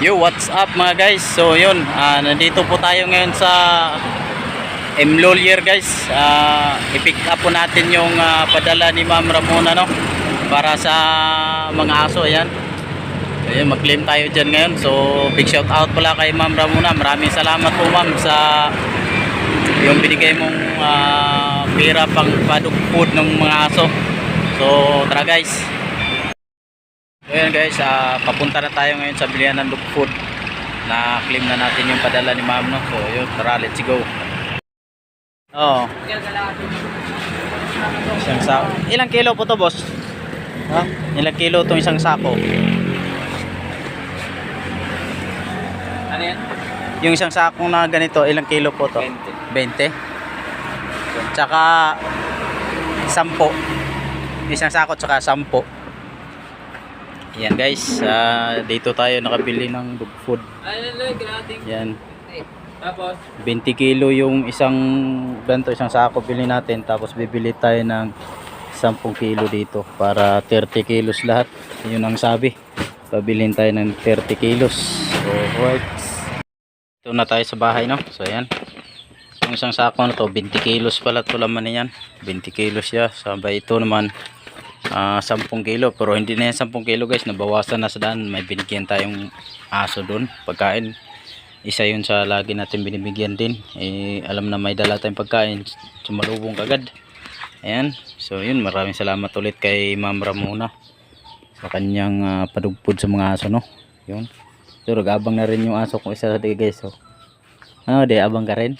Yo, what's up mga guys? So yun, nandito po tayo ngayon sa Lawyer guys. I-pick up po natin yung padala ni Ma'am Ramona, no? Para sa mga aso, ayan. Ayun, mag-claim tayo dyan ngayon. So big shout out pala kay Ma'am Ramona. Maraming salamat po ma'am sa yung binigay mong pera pang padog food ng mga aso. So tara guys. Ayan guys, papunta na tayo ngayon sa bilihan ng dog food. Na-claim na natin yung padala ni ma'am, no? So yun, tara, let's go. Oh. Isang sako. Ilang kilo po to, boss? Ha? Ilang kilo itong isang sako? Ano yan? Yung isang sako na ganito, ilang kilo po to? 20. 20? Tsaka 10. Isang sako tsaka 10. Yan guys, dito tayo nakabili ng dog food. Yan. Tapos 20 kilo yung isang ganito, isang sako bili natin, tapos bibili tayo ng 10 kilo dito para 30 kilos lahat. Yun ang sabi. Pabilin tayo ng 30 kilos. So, right. Ito na tayo sa bahay, no? So ayan. Yung isang sako na to, 20 kilos pala ito laman niyan. 20 kilos siya. Sabay ito naman 10 kilo, pero hindi na yan 10 kilo guys, nabawasan na sa daan. May binigyan tayong aso doon, pagkain. Isa yun sa lagi natin binibigyan din. Alam na may dala tayong pagkain, sumalubong kagad. Ayan, so yun, maraming salamat ulit kay Ma'am Ramona sa kanyang padugpod sa mga aso, no? Yun, so nag-abang na rin yung aso kung isa di guys. So di abang ka rin.